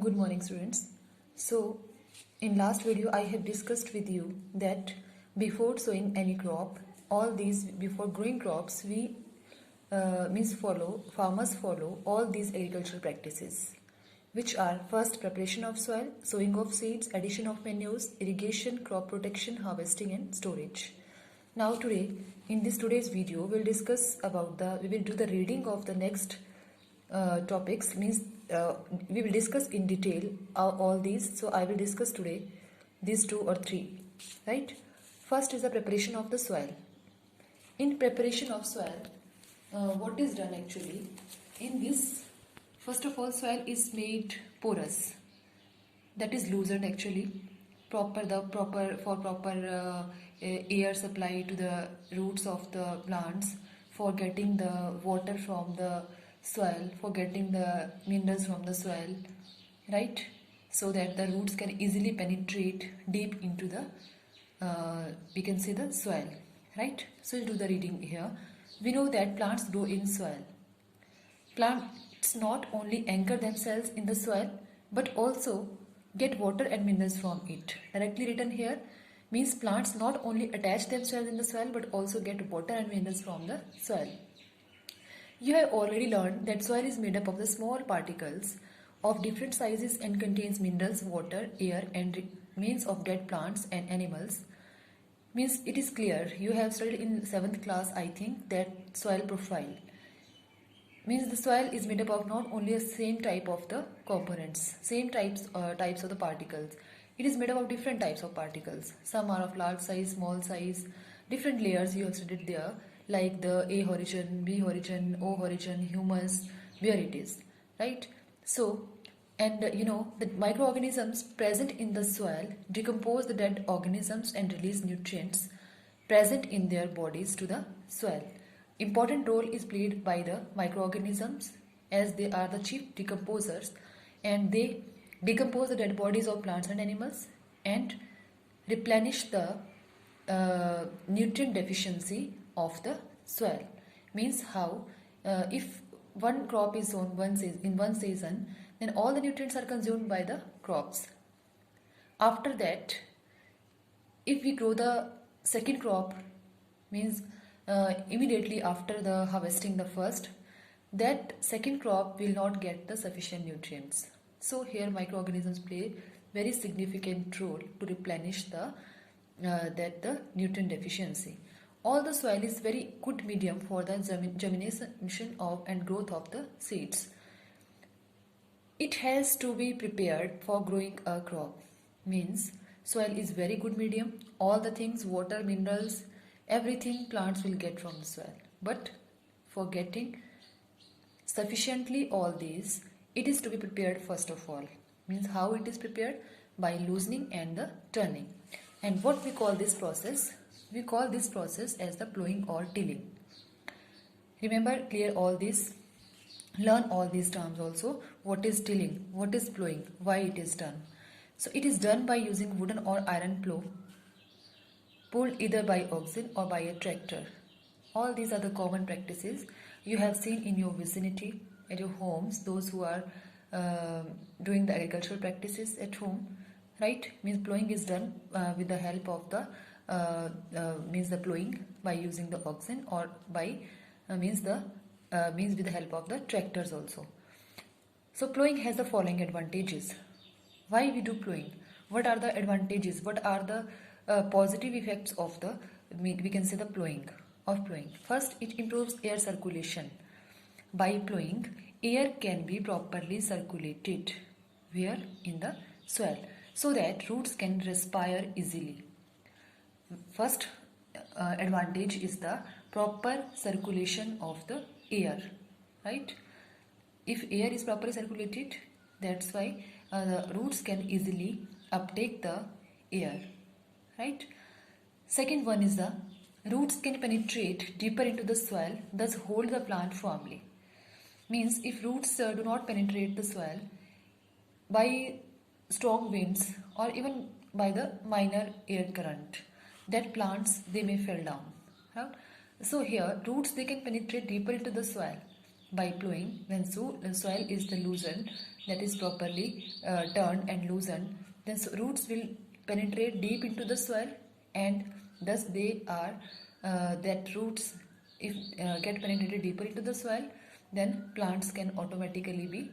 Good morning, students. So, in last video, I have discussed with you that before sowing any crop, all these before growing crops, we farmers follow all these agricultural practices, which are first preparation of soil, sowing of seeds, addition of manures, irrigation, crop protection, harvesting, and storage. Now today, in today's video, we will do the reading of the next topics. We will discuss in detail all these. So I will discuss today these two or three. Right. First is the preparation of the soil. In preparation of soil, what is done actually? In this, first of all, soil is made porous. That is loosened actually. Proper air supply to the roots of the plants, for getting the water from the soil, for getting the minerals from the soil, right? So that the roots can easily penetrate deep into the we can say the soil, right? So we'll do the reading here. We know that plants grow in soil. Plants not only anchor themselves in the soil but also get water and minerals from it. Directly written here means plants not only attach themselves in the soil but also get water and minerals from the soil. You have already learned that soil is made up of the small particles of different sizes and contains minerals, water, air, and remains of dead plants and animals. Means it is clear. You have studied in 7th class, I think, that soil profile. Means the soil is made up of not only the same type of the components, same types of the particles. It is made up of different types of particles. Some are of large size, small size, different layers you have studied there, like the A horizon, B horizon, O horizon, humus, where it is, right? So, and the microorganisms present in the soil decompose the dead organisms and release nutrients present in their bodies to the soil. Important role is played by the microorganisms, as they are the chief decomposers, and they decompose the dead bodies of plants and animals and replenish the nutrient deficiency of the soil. Means how if one crop is sown in one season, then all the nutrients are consumed by the crops. After that, if we grow the second crop, means immediately after the harvesting the first, that second crop will not get the sufficient nutrients. So here microorganisms play very significant role to replenish the nutrient deficiency. All the soil is very good medium for the germination of and growth of the seeds. It has to be prepared for growing a crop. Means soil is very good medium. All the things, water, minerals, everything plants will get from the soil. But for getting sufficiently all these, it is to be prepared first of all. Means how it is prepared? By loosening and the turning. And what we call this process? We call this process as the plowing or tilling. Remember, clear all this. Learn all these terms also. What is tilling? What is plowing? Why it is done? So it is done by using wooden or iron plow, pulled either by oxen or by a tractor. All these are the common practices you have seen in your vicinity, at your homes, those who are doing the agricultural practices at home, right? Means plowing is done with the help of the the plowing by using the oxen, or by means with the help of the tractors also. So plowing has the following advantages. Why we do plowing? What are the advantages? What are the positive effects of the we can say the plowing? First, it improves air circulation. By plowing, air can be properly circulated where in the soil, so that roots can respire easily. First advantage is the proper circulation of the air, right? If air is properly circulated, that's why the roots can easily uptake the air, right? Second one is the roots can penetrate deeper into the soil, thus hold the plant firmly. Means if roots do not penetrate the soil by strong winds or even by the minor air current, that plants they may fall down, right? So here roots they can penetrate deeper into the soil by plowing. When the soil is the loosened, that is properly turned and loosened, then roots will penetrate deep into the soil, and thus they are that roots, if get penetrated deeper into the soil, then plants can automatically be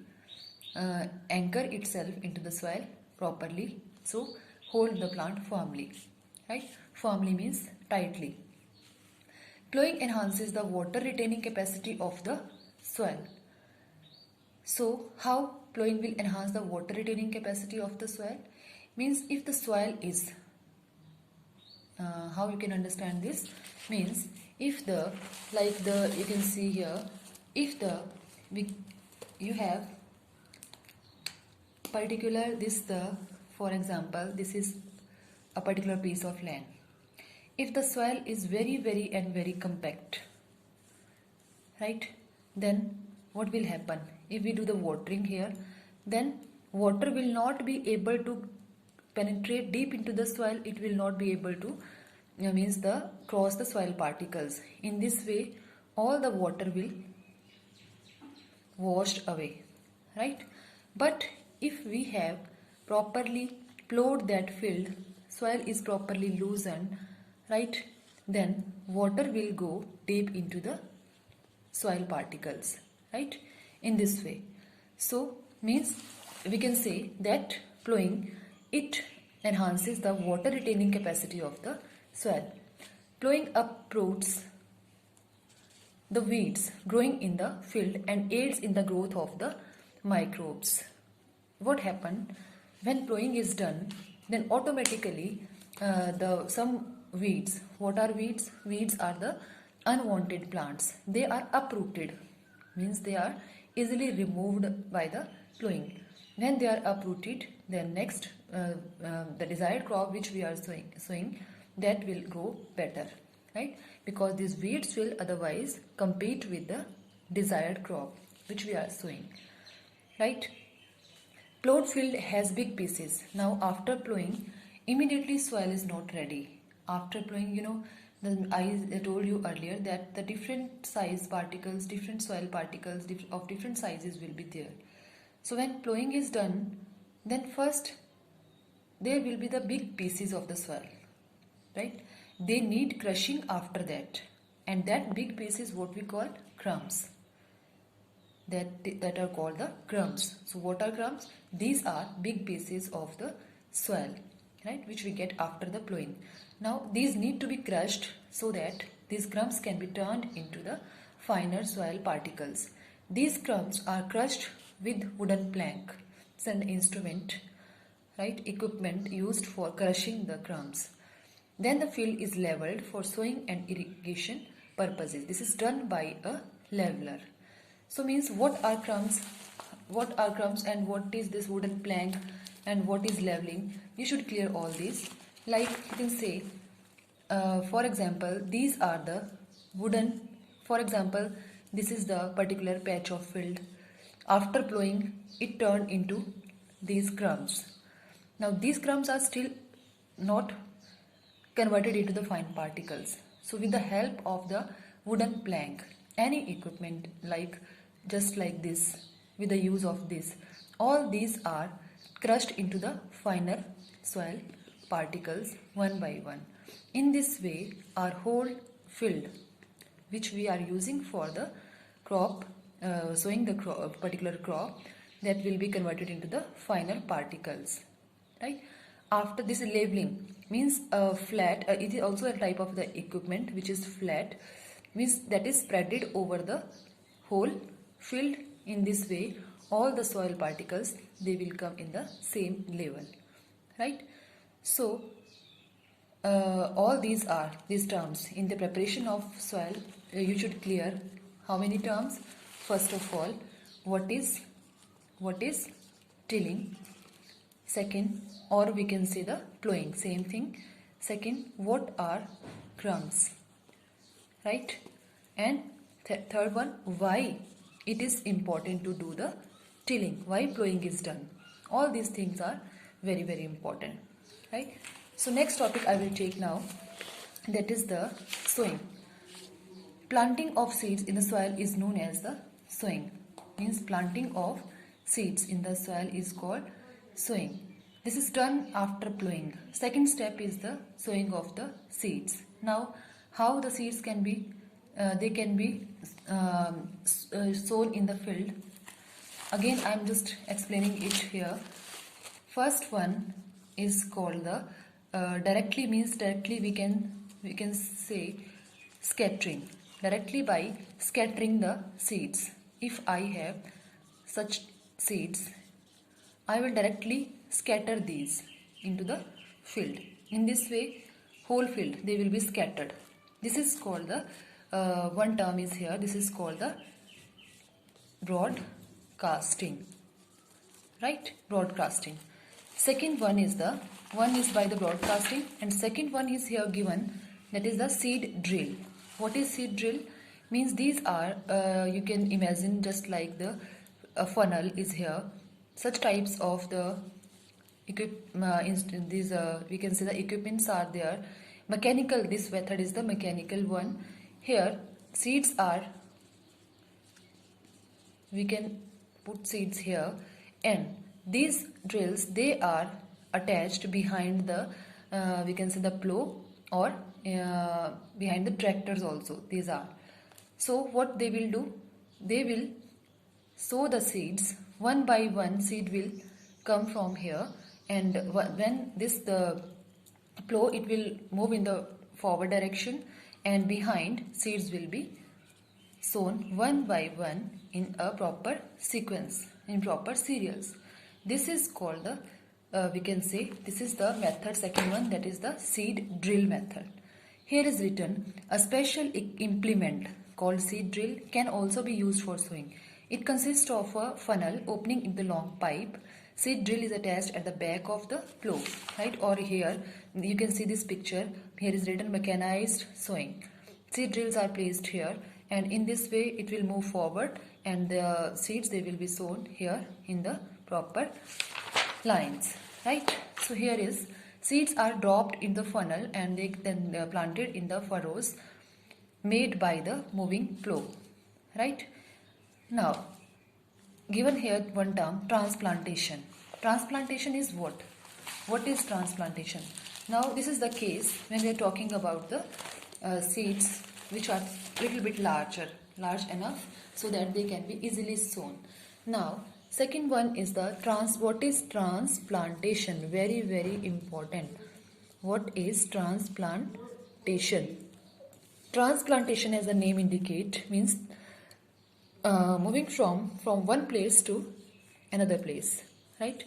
anchor itself into the soil properly, so hold the plant firmly, right? Firmly means tightly. Plowing enhances the water retaining capacity of the soil. So how plowing will enhance the water retaining capacity of the soil? Means if the soil is, how you can understand this? Means if the, like the, you can see here, if the, you have particular this the, for example, this is a particular piece of land. If the soil is very and very compact, right, then what will happen? If we do the watering here, then water will not be able to penetrate deep into the soil. It will not be able to means the cross the soil particles. In this way, all the water will washed away, right? But if we have properly plowed that field, soil is properly loosened, right, then water will go deep into the soil particles, right, in this way. So means we can say that plowing, it enhances the water retaining capacity of the soil. Plowing uproots the weeds growing in the field and aids in the growth of the microbes. What happened when plowing is done, then automatically some weeds. What are weeds? Weeds are the unwanted plants. They are uprooted, means they are easily removed by the plowing. When they are uprooted, then next the desired crop which we are sowing, that will grow better, right? Because these weeds will otherwise compete with the desired crop which we are sowing, right? Plowed field has big pieces. Now after plowing, immediately soil is not ready. After plowing, I told you earlier that the different size particles, different soil particles of different sizes will be there. So when plowing is done, then first there will be the big pieces of the soil, right? They need crushing after that, and that big piece is what we call crumbs. That are called the crumbs. So what are crumbs? These are big pieces of the soil, right, which we get after the plowing. Now these need to be crushed so that these crumbs can be turned into the finer soil particles. These crumbs are crushed with wooden plank. It's an instrument, right, equipment used for crushing the crumbs. Then the field is leveled for sowing and irrigation purposes. This is done by a leveler. So means what are crumbs and what is this wooden plank and what is leveling? You should clear all these. Like you can say, for example, these are the wooden, for example, this is the particular patch of field. After plowing, it turned into these crumbs. Now these crumbs are still not converted into the fine particles. So with the help of the wooden plank, any equipment like just like this, with the use of this, all these are crushed into the finer soil particles one by one. In this way, our whole field which we are using for the crop, sowing the particular crop, that will be converted into the finer particles, right? After this leveling means flat, it is also a type of the equipment which is flat, means that is spreaded over the whole field. In this way, all the soil particles, they will come in the same level, right? So all these terms in the preparation of soil. You should clear how many terms. First of all, what is tilling? Second, or we can say the plowing, same thing. Second, what are crumbs, right? And third one, why it is important to do the tilling, why plowing is done. All these things are very important, right? So next topic I will take now, that is the sowing. Planting of seeds in the soil is known as the sowing. Means planting of seeds in the soil is called sowing. This is done after plowing. Second step is the sowing of the seeds. Now, how the seeds can be, they can be sown in the field. Again, I am just explaining it here. First one is called the directly, means directly we can say scattering. Directly by scattering the seeds. If I have such seeds, I will directly scatter these into the field. In this way, whole field they will be scattered. This is called the one term is here. This is called the broadcasting. Right? Broadcasting. Second one is by the broadcasting, and second one is here given, that is the seed drill. What is seed drill? Means these are you can imagine just like the funnel is here. Such types of the we can say the equipments are there. Mechanical, this method is the mechanical one. Here seeds are, we can put seeds here, and these drills, they are attached behind the we can say the plow, or behind the tractors also. These are, so what they will do, they will sow the seeds one by one. Seed will come from here, and when the plow, it will move in the forward direction, and behind seeds will be sown one by one in a proper sequence, in proper serials. This is called the we can say this is the method, second one, that is the seed drill method. Here is written, a special implement called seed drill can also be used for sowing. It consists of a funnel opening in the long pipe. Seed drill is attached at the back of the plow, right? Or here you can see this picture. Here is written mechanized sowing. Seed drills are placed here, and in this way it will move forward, and the seeds, they will be sown here in the proper lines, right? So here is, seeds are dropped in the funnel, and they then planted in the furrows made by the moving plow, right? Now, given here one term, transplantation. Transplantation is what? What is transplantation? Now, this is the case when we are talking about the seeds which are little bit large enough so that they can be easily sown. Now, second one is the what is transplantation? Very, very important. What is transplantation? Transplantation, as the name indicate, means moving from one place to another place, right?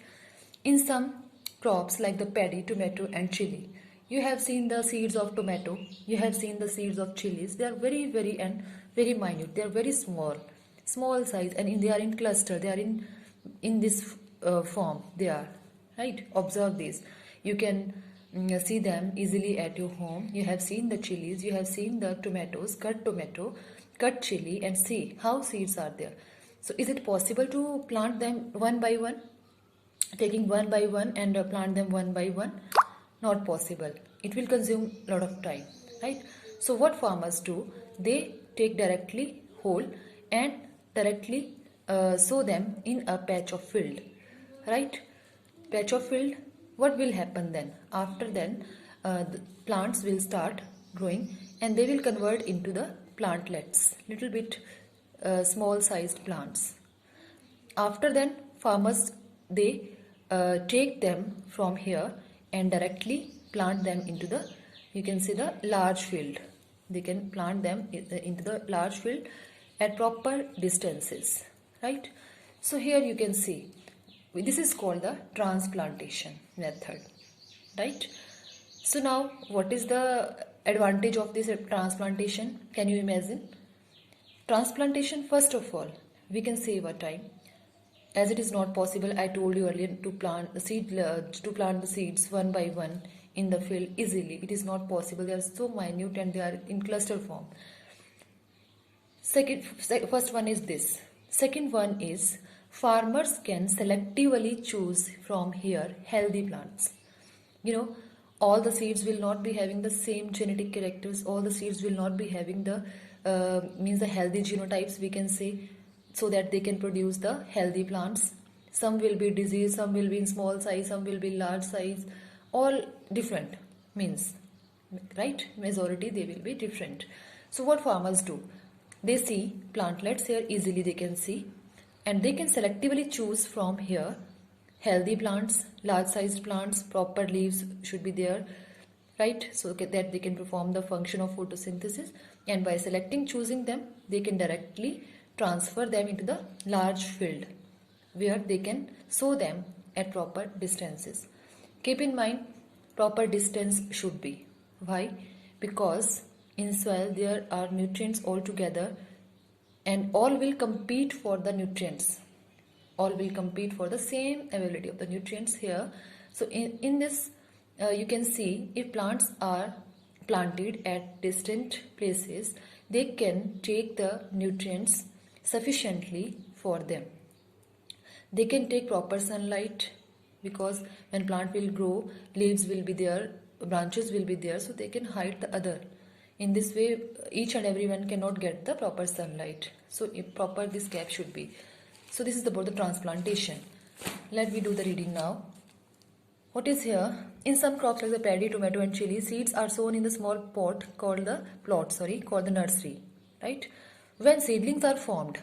In some crops like the paddy, tomato and chili, you have seen the seeds of tomato, you have seen the seeds of chilies. They are very minute. They are very small size, and they are in cluster. They are in this form. They are, right? Observe this. You can see them easily at your home. You have seen the chilies, you have seen the tomatoes, cut tomato, cut chili, and see how seeds are there. So is it possible to plant them one by one, taking one by one and plant them one by one? Not possible. It will consume a lot of time, right? So what farmers do, they take directly whole and directly sow them in a patch of field, right? Patch of field. What will happen then? After then, the plants will start growing, and they will convert into the plantlets, little bit small sized plants. After then, farmers, they take them from here and directly plant them into the, you can see, the large field. They can plant them into the large field at proper distances, right? So here you can see, this is called the transplantation method, right? So now, what is the advantage of this transplantation? Can you imagine? Transplantation, first of all, we can save our time, as it is not possible, I told you earlier, to plant the seeds one by one in the field easily. It is not possible. They are so minute and they are in cluster form. First one is this. Second one is, farmers can selectively choose from here healthy plants. You know, all the seeds will not be having the same genetic characters. All the seeds will not be having the the healthy genotypes, we can say. so that they can produce the healthy plants. Some will be diseased, some will be in small size, some will be large size, all different means, right? Majority they will be different. So what farmers do, they see plantlets here, easily they can see, and they can selectively choose from here healthy plants, large sized plants, proper leaves should be there, right? So that they can perform the function of photosynthesis, and by selecting, choosing them, they can directly transfer them into the large field where they can sow them at proper distances. Keep in mind, proper distance should be. Why? Because in soil there are nutrients all together, and all will compete for the nutrients. All will compete for the same availability of the nutrients here. So in this, you can see if plants are planted at distant places, they can take the nutrients sufficiently for them. They can take proper sunlight, because when plant will grow, leaves will be there, branches will be there, so they can hide the other. In this way, each and everyone cannot get the proper sunlight. So proper this gap should be. So this is about the transplantation. Let me do the reading now. What is here? In some crops like the paddy, tomato and chili, seeds are sown in the small pot called the called the nursery, right? When seedlings are formed,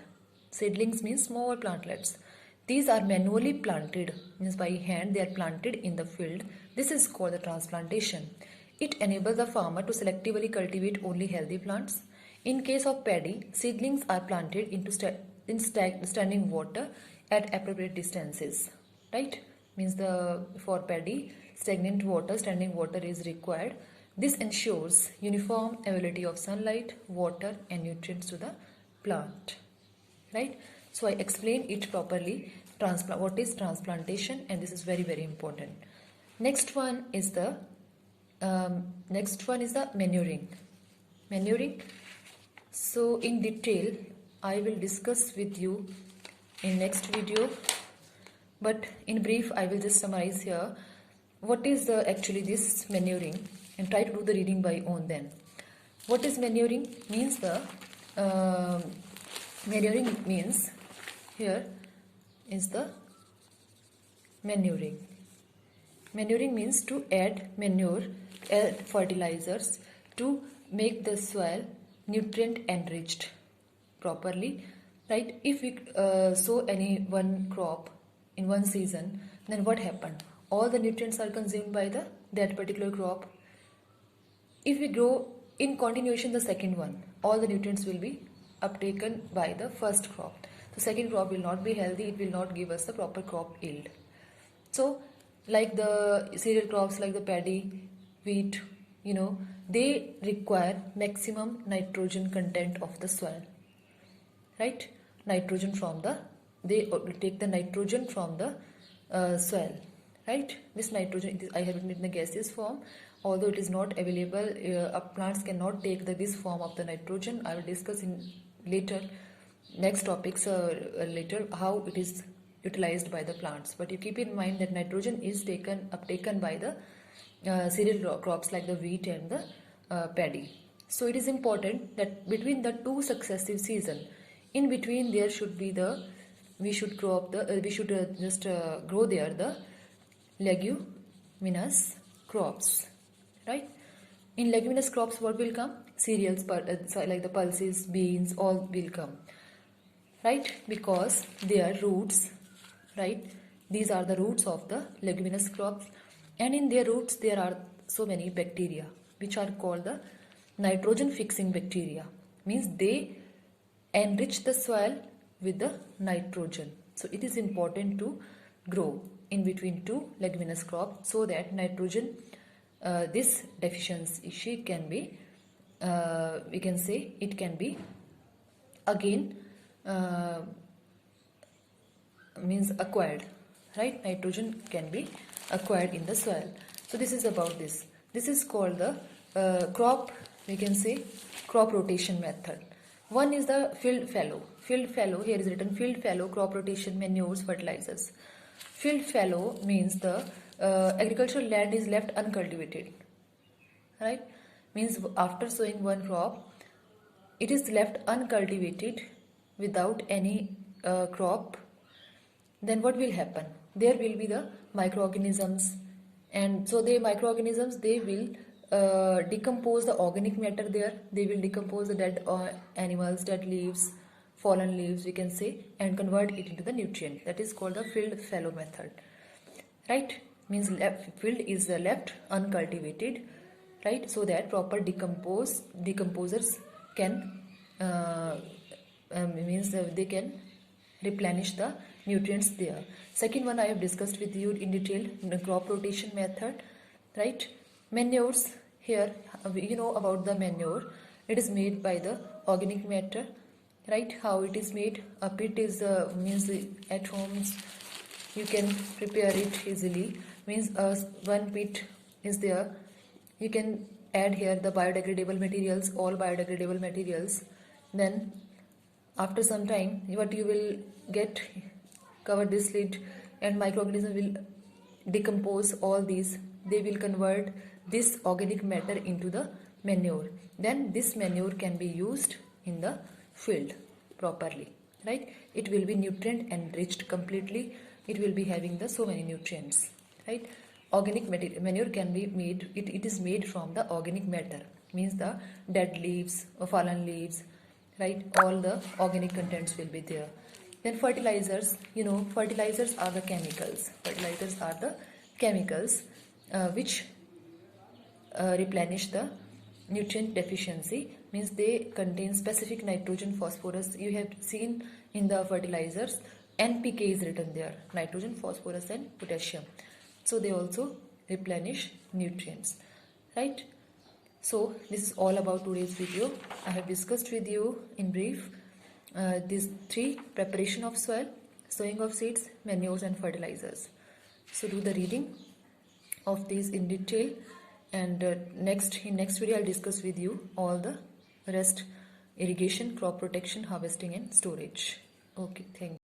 seedlings means small plantlets. These are manually planted, means by hand they are planted in the field. This is called the transplantation. It enables the farmer to selectively cultivate only healthy plants. In case of paddy, seedlings are planted into standing water at appropriate distances, right? Means for paddy, standing water is required. This ensures uniform availability of sunlight, water and nutrients to the plant, right? So I explained it properly, what is transplantation, and this is very, very important. Next one is the manuring. Manuring. So in detail, I will discuss with you in next video, but in brief, I will just summarize here. What is actually this manuring, and try to do the reading by own then. What is manuring? Means manuring means, here is the manuring. Manuring means to add manure, add fertilizers to make the soil nutrient enriched properly, right? If we sow any one crop in one season, then what happened? All the nutrients are consumed by that particular crop. If we grow in continuation the second one, all the nutrients will be uptaken by the first crop. The second crop will not be healthy, it will not give us the proper crop yield. So like the cereal crops like the paddy, wheat, they require maximum nitrogen content of the soil, right? Nitrogen from they take the nitrogen from the soil, right? This nitrogen, I have written it in the gaseous form, although it is not available, plants cannot take this form of the nitrogen. I will discuss in later next topics later how it is utilized by the plants. But you keep in mind that nitrogen is uptaken by the cereal crops like the wheat and the paddy. So it is important that between the two successive seasons, in between there should be we should grow there the leguminous crops, right? In leguminous crops, what will come? Cereals, like the pulses, beans, all will come, right? Because they are roots, right? These are the roots of the leguminous crops, and in their roots there are so many bacteria which are called the nitrogen fixing bacteria. Means they enrich the soil with the nitrogen. So it is important to grow in between two leguminous crops so that nitrogen, this deficiency can be, we can say it can be again means acquired, right? Nitrogen can be acquired in the soil. So this is about this. This is called the crop, we can say crop rotation method. One is the field fallow. Field fallow, here is written field fallow, crop rotation, manures, fertilizers. Field fallow means the agricultural land is left uncultivated, right? Means after sowing one crop, it is left uncultivated without any crop, then what will happen? There will be the microorganisms, and so the microorganisms, they will decompose the organic matter there. They will decompose the dead animals, dead leaves, fallen leaves, we can say, and convert it into the nutrient. That is called the field fallow method, right? Means field is left uncultivated, right? So that proper decomposers can means they can replenish the nutrients there. Second one I have discussed with you in detail, the crop rotation method, right? Manures, here you know about the manure. It is made by the organic matter, right? How it is made? A pit is means at homes you can prepare it easily. Means one pit is there. You can add here the biodegradable materials, all biodegradable materials. Then after some time, what you will get, cover this lid, and microorganisms will decompose all these. They will convert this organic matter into the manure. Then this manure can be used in the field properly, right? It will be nutrient enriched completely. It will be having the so many nutrients, right? Organic manure can be made, it is made from the organic matter, means the dead leaves or fallen leaves, right? All the organic contents will be there. Then fertilizers, you know, fertilizers are the chemicals. Fertilizers are the chemicals which replenish the nutrient deficiency, means they contain specific nitrogen, phosphorus. You have seen in the fertilizers NPK is written there, nitrogen, phosphorus and potassium. So they also replenish nutrients, right? So this is all about today's video. I have discussed with you in brief these three: preparation of soil, sowing of seeds, manures and fertilizers. So do the reading of these in detail, and in next video I'll discuss with you all the rest: irrigation, crop protection, harvesting and storage. Okay, thank you.